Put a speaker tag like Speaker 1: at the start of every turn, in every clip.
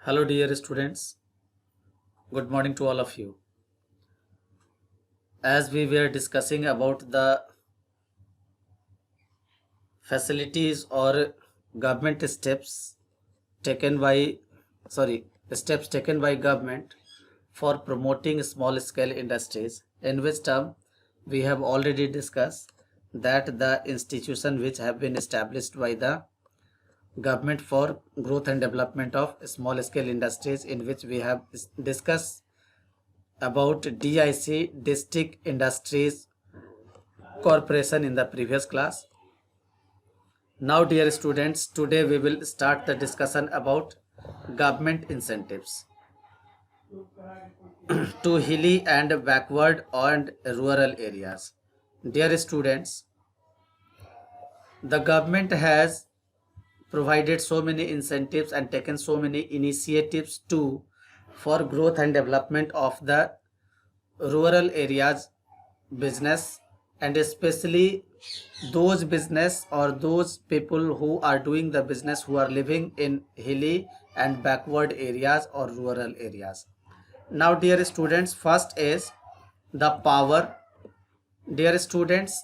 Speaker 1: Hello, dear students. Good morning to all of you. As we were discussing about the facilities or government taken by, steps taken by government for promoting small scale industries, in which term we have already discussed that the institution which have been established by the government for growth and development of small scale industries, in which we have discussed about DIC, District Industries Corporation, in the previous class. Now, dear students, today we will start the discussion about government incentives to hilly and backward and rural areas. Dear students, the government has provided so many incentives and taken so many initiatives to for growth and development of the rural areas business, and especially those business or those people who are doing the business who are living in hilly and backward areas or rural areas. Now, dear students, first is the power. Dear students,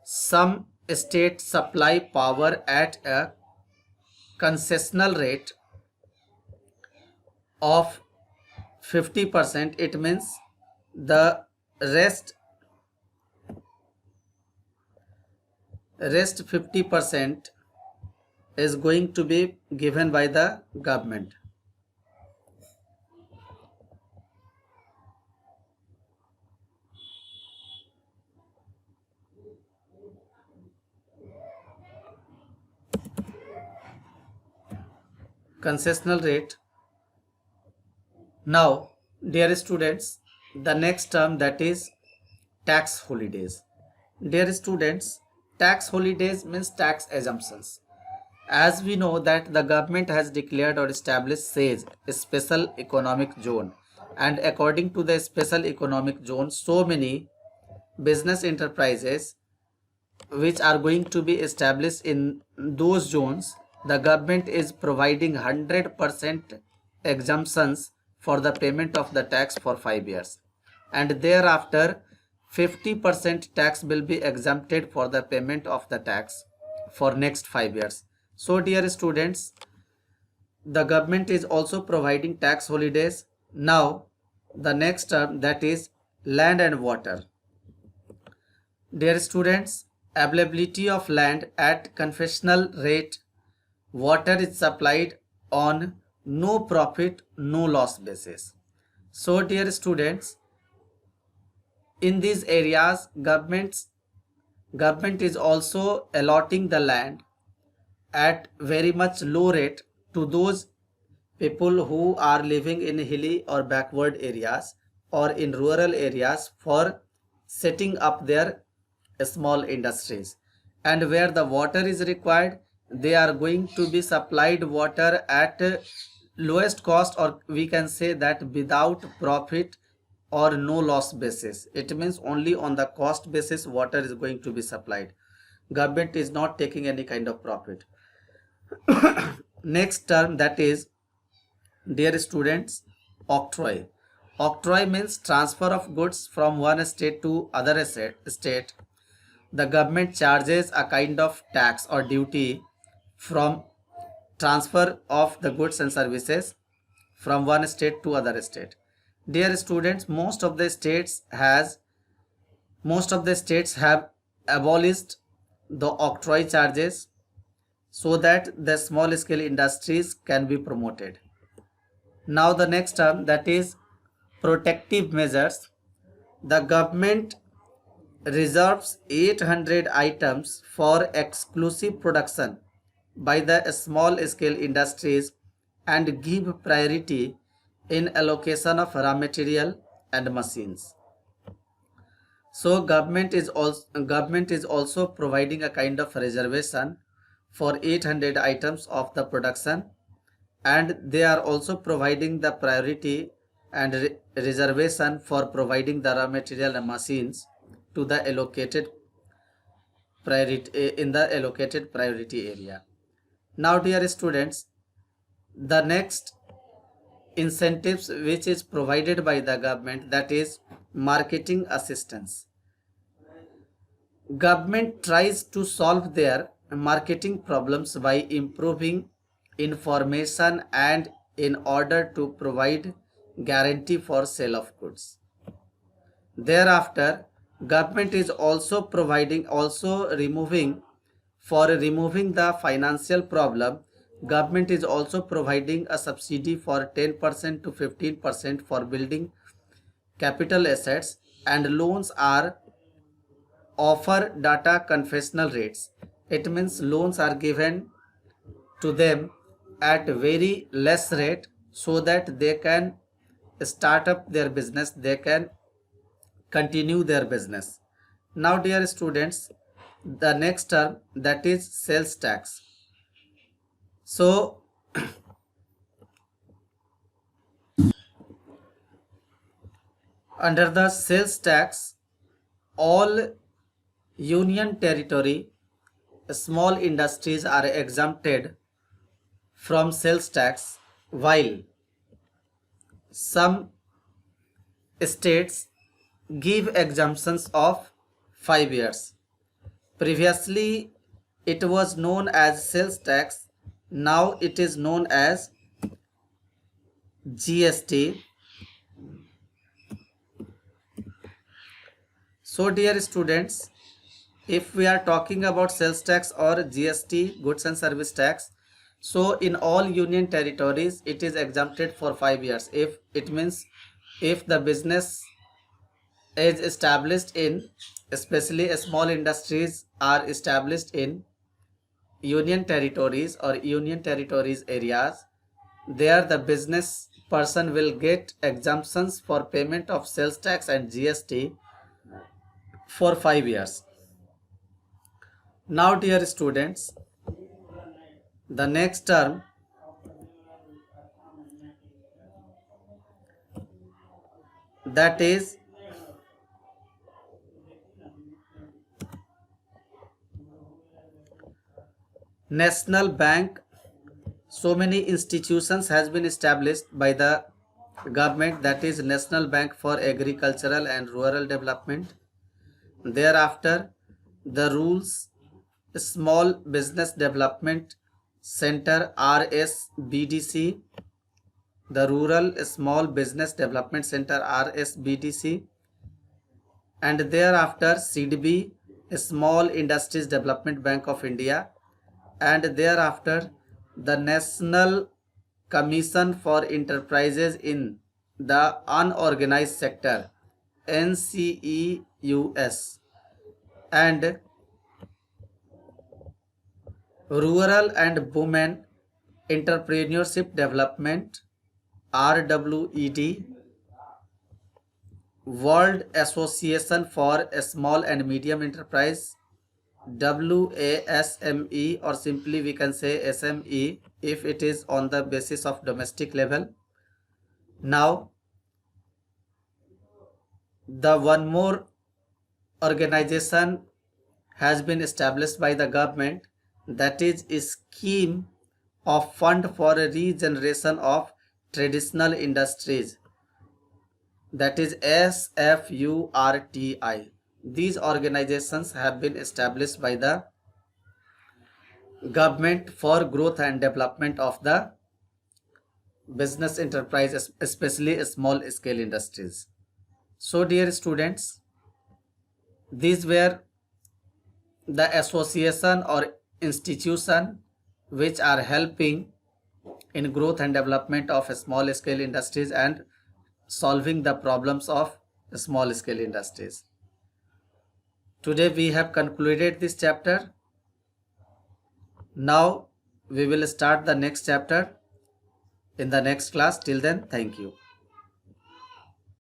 Speaker 1: some states supply power at a concessional rate of 50%. It means the rest rest 50% is going to be given by the government. Concessional rate. Now, dear students, the next term, that is tax holidays. Dear students, tax holidays means tax exemptions. As we know that the government has declared or established says a special economic zone, and according to the special economic zone, so many business enterprises which are going to be established in those zones, the government is providing 100% exemptions for the payment of the tax for 5 years, and thereafter 50% tax will be exempted for the payment of the tax for next 5 years. So, dear students, the government is also providing tax holidays. Now, the next term, that is land and water. Dear students, availability of land at concessional rate. Water is supplied on no profit, no loss basis. So, dear students, in these areas, government is also allotting the land at very much low rate to those people who are living in hilly or backward areas or in rural areas for setting up their small industries. And where the water is required, they are going to be supplied water at lowest cost, or we can say that without profit or no loss basis. It means only on the cost basis water is going to be supplied. Government is not taking any kind of profit. Next term, that is, dear students, octroi. Octroi means transfer of goods from one state to other state. The government charges a kind of tax or duty from transfer of the goods and services from one state to other state. Dear students, most of the states have abolished the octroi charges so that the small scale industries can be promoted. Now, the next term, that is protective measures. The government reserves 800 items for exclusive production by the small scale industries and give priority in allocation of raw material and machines. So, government is also providing a kind of reservation for 800 items of the production, and they are also providing the priority and reservation for providing the raw material and machines to the allocated priority in the allocated priority area. Now, dear students, the next incentives which is provided by the government, that is marketing assistance. Government tries to solve their marketing problems by improving information and in order to provide guarantee for sale of goods. Thereafter, government is also removing the financial problem. Government is also providing a subsidy for 10% to 15% for building capital assets, and loans are offer data confessional rates. It means loans are given to them at very less rate so that they can start up their business, they can continue their business. Now dear students, the next term, that is sales tax. So under the sales tax, all union territory small industries are exempted from sales tax, while some states give exemptions of 5 years. Previously it was known as sales tax, now it is known as GST. So dear students, if we are talking about sales tax or GST, goods and service tax, so in all union territories it is exempted for 5 years. If it means if the business is established in, especially small industries are established in union territories or union territories areas, there the business person will get exemptions for payment of sales tax and GST for 5 years. Now dear students, the next term, that is National Bank. So many institutions has been established by the government, that is National Bank for Agricultural and Rural Development. Thereafter, the rules Small Business Development Center RSBDC, the Rural Small Business Development Center RSBDC, and thereafter SIDBI, Small Industries Development Bank of India, and thereafter the National Commission for Enterprises in the Unorganized Sector NCEUS, and Rural and Women Entrepreneurship Development RWED, World Association for Small and Medium Enterprise WASME, or simply we can say SME if it is on the basis of domestic level. Now the one more organization has been established by the government, that is a scheme of fund for regeneration of traditional industries, that is SFURTI. These organizations have been established by the government for growth and development of the business enterprise, especially small scale industries. So dear students, these were the association or institution which are helping in growth and development of small scale industries and solving the problems of small scale industries. Today we have concluded this chapter. Now we will start the next chapter in the next class. Till then, thank you.